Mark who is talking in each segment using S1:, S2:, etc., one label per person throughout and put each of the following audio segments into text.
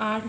S1: 8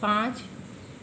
S1: 5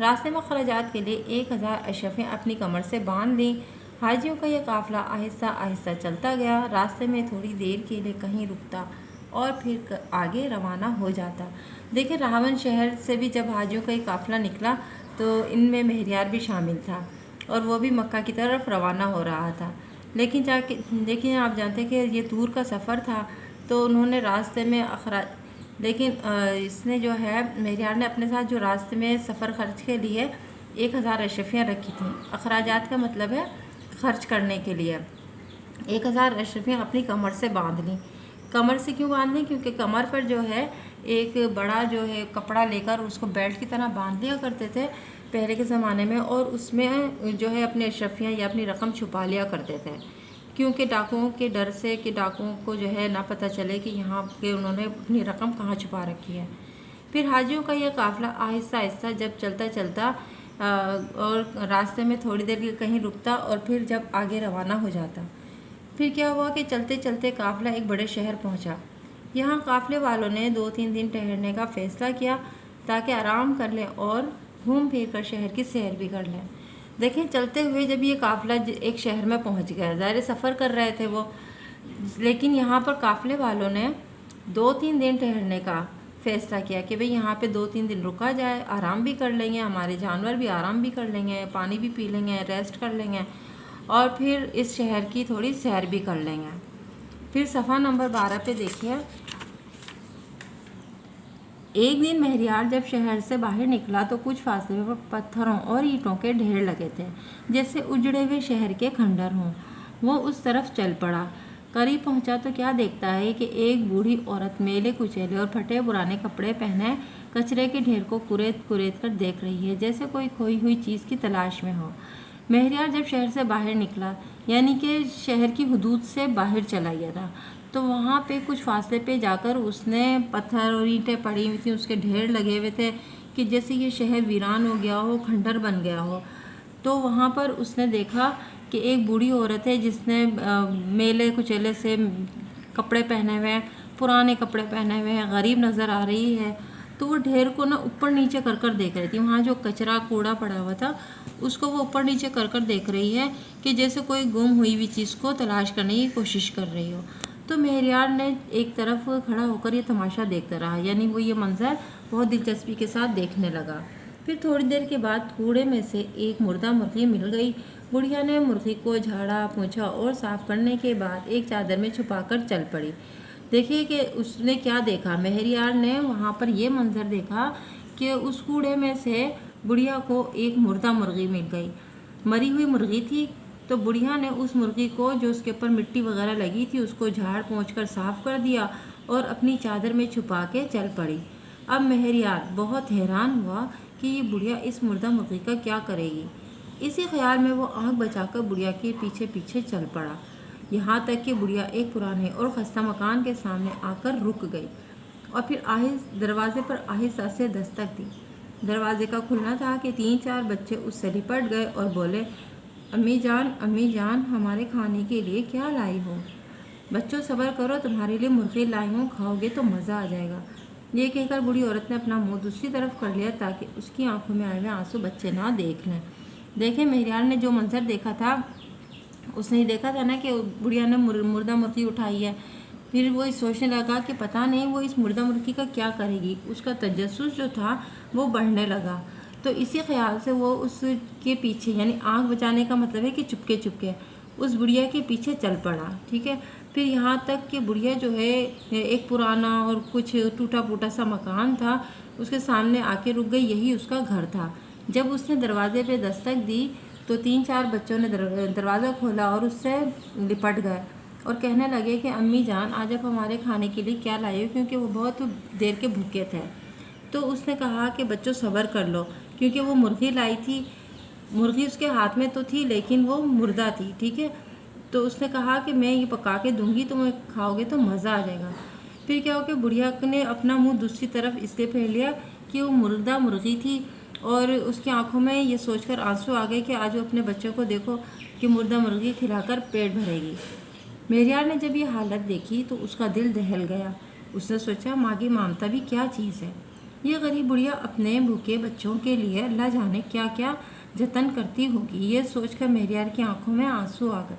S1: راستے میں خراجات کے لیے 1000 اشرفیں اپنی کمر سے باندھ لیں۔ حاجیوں کا یہ قافلہ آہستہ آہستہ چلتا گیا، راستے میں تھوڑی دیر کے لیے کہیں رکتا اور پھر آگے روانہ ہو جاتا۔ دیکھیں راون شہر سے بھی جب حاجیوں کا یہ قافلہ نکلا تو ان میں مہریار بھی شامل تھا اور وہ بھی مکہ کی طرف روانہ ہو رہا تھا۔ لیکن آپ جانتے ہیں کہ یہ دور کا سفر تھا تو انہوں نے راستے میں لیکن اس نے جو ہے مہریار نے اپنے ساتھ جو راستے میں سفر خرچ کے لیے 1000 اشرفیاں رکھی تھیں۔ اخراجات کا مطلب ہے خرچ کرنے کے لیے 1000 اشرفیاں اپنی کمر سے باندھ لیں۔ کمر سے کیوں باندھ لیں؟ کیونکہ کمر پر جو ہے ایک بڑا جو ہے کپڑا لے کر اس کو بیلٹ کی طرح باندھ لیا کرتے تھے پہلے کے زمانے میں، اور اس میں جو ہے اپنی اشرفیاں یا اپنی رقم چھپا لیا کرتے تھے، کیونکہ ڈاکوؤں کے ڈر سے کہ ڈاکوؤں کو جو ہے نہ پتہ چلے کہ یہاں پہ انہوں نے اپنی رقم کہاں چھپا رکھی ہے۔ پھر حاجیوں کا یہ قافلہ آہستہ آہستہ جب چلتا اور راستے میں تھوڑی دیر کہیں رکتا اور پھر جب آگے روانہ ہو جاتا۔ پھر کیا ہوا کہ چلتے چلتے قافلہ ایک بڑے شہر پہنچا۔ یہاں قافلے والوں نے 2-3 دن ٹھہرنے کا فیصلہ کیا تاکہ آرام کر لیں اور گھوم پھر کر شہر کی سیر بھی کر لیں۔ دیکھیں چلتے ہوئے جب یہ قافلہ ایک شہر میں پہنچ گیا، ظاہر سفر کر رہے تھے وہ، لیکن یہاں پر قافلے والوں نے 2-3 دن ٹھہرنے کا فیصلہ کیا کہ بھئی یہاں پہ 2-3 دن رکا جائے، آرام بھی کر لیں گے، ہمارے جانور بھی آرام بھی کر لیں گے، پانی بھی پی لیں گے، ریسٹ کر لیں گے اور پھر اس شہر کی تھوڑی سیر بھی کر لیں گے۔ پھر صفحہ نمبر 12 پہ دیکھیے، ایک دن مہریار جب شہر سے باہر نکلا تو کچھ فاصلے پر پتھروں اور اینٹوں کے ڈھیر لگے تھے جیسے اجڑے ہوئے شہر کے کھنڈر ہوں۔ وہ اس طرف چل پڑا۔ قریب پہنچا تو کیا دیکھتا ہے کہ ایک بوڑھی عورت میلے کچیلے اور پھٹے پرانے کپڑے پہنے کچرے کے ڈھیر کو کریت کر دیکھ رہی ہے، جیسے کوئی کھوئی ہوئی چیز کی تلاش میں ہو۔ مہریار جب شہر سے باہر نکلا، یعنی کہ شہر کی حدود سے باہر چلا گیا تھا، تو وہاں پہ کچھ فاصلے پہ جا کر اس نے پتھر اور اینٹیں پڑی ہوئی تھیں، اس کے ڈھیر لگے ہوئے تھے کہ جیسے یہ شہر ویران ہو گیا ہو، کھنڈر بن گیا ہو۔ تو وہاں پر اس نے دیکھا کہ ایک بوڑھی عورت ہے جس نے میلے کچیلے سے کپڑے پہنے ہوئے ہیں، پرانے کپڑے پہنے ہوئے ہیں، غریب نظر آ رہی ہے۔ تو وہ ڈھیر کو اوپر نیچے کر دیکھ رہی تھی، وہاں جو کچرا کوڑا پڑا ہوا تھا اس کو وہ اوپر نیچے کر دیکھ رہی ہے کہ جیسے کوئی گم ہوئی ہوئی چیز کو تلاش کرنے کی کوشش کر رہی ہو۔ تو مہریار نے ایک طرف کھڑا ہو کر یہ تماشا دیکھتا رہا، یعنی وہ یہ منظر بہت دلچسپی کے ساتھ دیکھنے لگا۔ پھر تھوڑی دیر کے بعد کوڑے میں سے ایک مردہ مرغی مل گئی۔ بڑھیا نے مرغی کو جھاڑا پوچھا اور صاف کرنے کے بعد ایک چادر میں چھپا کر چل پڑی۔ دیکھیے کہ اس نے کیا دیکھا، مہریار نے وہاں پر یہ منظر دیکھا کہ اس کوڑے میں سے بڑھیا کو ایک مردہ مرغی مل گئی، مری ہوئی مرغی تھی۔ تو بڑھیا نے اس مرغی کو جو اس کے اوپر مٹی وغیرہ لگی تھی اس کو جھاڑ پونچھ کر صاف کر دیا اور اپنی چادر میں چھپا کے چل پڑی۔ اب مہریار بہت حیران ہوا کہ یہ بڑھیا اس مردہ مرغی کا کیا کرے گی۔ اسی خیال میں وہ آنکھ بچا کر بڑھیا کے پیچھے پیچھے چل پڑا، یہاں تک کہ بڑھیا ایک پرانے اور خستہ مکان کے سامنے آ کر رک گئی اور پھر دروازے پر آہستہ سے دستک دی۔ دروازے کا کھلنا تھا کہ 3-4 بچے اس سے لپٹ گئے اور بولے، امی جان ہمارے کھانے کے لیے کیا لائی ہو؟ بچوں صبر کرو، تمہارے لیے مرغی لائی ہوں، کھاؤ گے تو مزہ آ جائے گا۔ یہ کہہ کر بوڑھی عورت نے اپنا منہ دوسری طرف کر لیا تاکہ اس کی آنکھوں میں آئے ہوئے آنسو بچے نہ دیکھ لیں۔ دیکھیں مہریار نے جو منظر دیکھا تھا، اس نے دیکھا تھا نا کہ بڑھیا نے مردہ مرغی اٹھائی ہے، پھر وہ سوچنے لگا کہ پتہ نہیں وہ اس مردہ مرغی کا کیا کرے گی۔ اس کا تجسس جو تھا وہ بڑھنے لگا، تو اسی خیال سے وہ اس کے پیچھے، یعنی آنکھ بچانے کا مطلب ہے کہ چپکے چپکے اس بڑھیا کے پیچھے چل پڑا، ٹھیک ہے۔ پھر یہاں تک کہ بڑھیا جو ہے ایک پرانا اور کچھ ٹوٹا پھوٹا سا مکان تھا، اس کے سامنے آ کے رک گئی، یہی اس کا گھر تھا۔ جب اس نے دروازے پہ دستک دی تو 3-4 بچوں نے دروازہ کھولا اور اس سے لپٹ گئے اور کہنے لگے کہ امی جان آج آپ ہمارے کھانے کے لیے کیا لائے ہو، کیونکہ وہ بہت دیر کے بھوکے تھے۔ تو اس نے کہا کہ بچوں صبر کر لو، کیونکہ وہ مرغی لائی تھی، مرغی اس کے ہاتھ میں تو تھی لیکن وہ مردہ تھی، ٹھیک ہے۔ تو اس نے کہا کہ میں یہ پکا کے دوں گی، تم کھاؤ گے تو مزہ آ جائے گا۔ پھر کیا ہو کہ بڑھیا نے اپنا منہ دوسری طرف اس لیے پھیر لیا کہ وہ مردہ مرغی تھی اور اس کی آنکھوں میں یہ سوچ کر آنسو آ گئے کہ آج وہ اپنے بچوں کو دیکھو کہ مردہ مرغی کھلا کر پیٹ بھرے گی۔ مہریار نے جب یہ حالت دیکھی تو اس کا دل دہل گیا۔ اس نے سوچا ماں کی ممتا بھی کیا چیز ہے۔ یہ غریب بڑھیا اپنے بھوکے بچوں کے لیے اللہ جانے کیا کیا جتن کرتی ہوگی۔ یہ سوچ کر مہریار کی آنکھوں میں آنسو آ گئے۔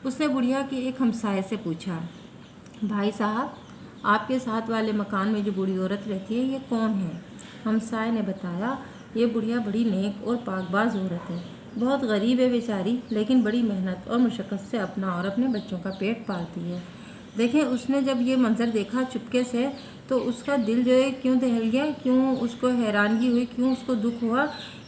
S1: اس نے بڑھیا کے ایک ہمسائے سے پوچھا، بھائی صاحب، آپ کے ساتھ والے مکان میں جو بوڑھی عورت رہتی ہے یہ کون ہے؟ ہمسائے نے بتایا، یہ بڑھیا بڑی نیک اور پاک باز عورت ہے، بہت غریب ہے بیچاری، لیکن بڑی محنت اور مشقت سے اپنا اور اپنے بچوں کا پیٹ پالتی ہے۔ دیکھیں، اس نے جب یہ منظر دیکھا چپکے سے تو اس کا دل جو ہے کیوں دہل گیا، کیوں اس کو حیرانگی ہوئی، کیوں اس کو دکھ ہوا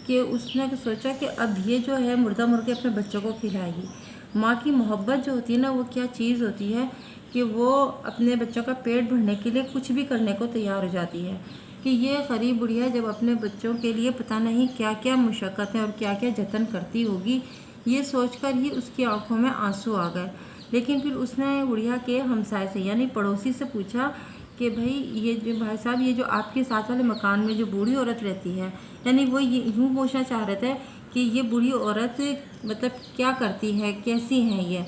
S1: کہ اس نے سوچا کہ اب یہ جو ہے مردہ مرغے اپنے بچوں کو کھلائے گی۔ ماں کی محبت جو ہوتی ہے نا، وہ کیا چیز ہوتی ہے کہ وہ اپنے بچوں کا پیٹ بھرنے کے لیے کچھ بھی کرنے کو تیار ہو جاتی ہے۔ کہ یہ غریب بڑھیا جب اپنے بچوں کے لیے پتہ نہیں کیا کیا مشقتیں اور کیا کیا جتن کرتی ہوگی، یہ سوچ کر ہی اس کی آنکھوں میں آنسو آ گئے۔ لیکن پھر اس نے بڑھیا کے ہمسائے سے یعنی پڑوسی سے پوچھا کہ بھائی یہ جو بھائی صاحب، یہ جو آپ کے ساتھ والے مکان میں جو بوڑھی عورت رہتی ہے، یعنی وہ یوں پوچھنا چاہ رہے تھے کہ یہ بوڑھی عورت مطلب کیا کرتی ہے، کیسی ہیں یہ؟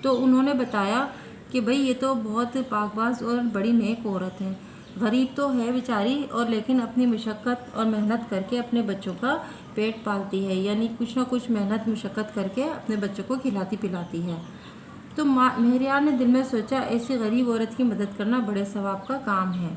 S1: تو انہوں نے بتایا کہ بھائی یہ تو بہت پاک باز اور بڑی نیک عورت ہے، غریب تو ہے بیچاری، اور لیکن اپنی مشقت اور محنت کر کے اپنے بچوں کا پیٹ پالتی ہے، یعنی کچھ نہ کچھ محنت مشقت کر کے اپنے بچوں کو کھلاتی پلاتی ہے۔ تو مہریار نے دل میں سوچا، ایسی غریب عورت کی مدد کرنا بڑے ثواب کا کام ہے۔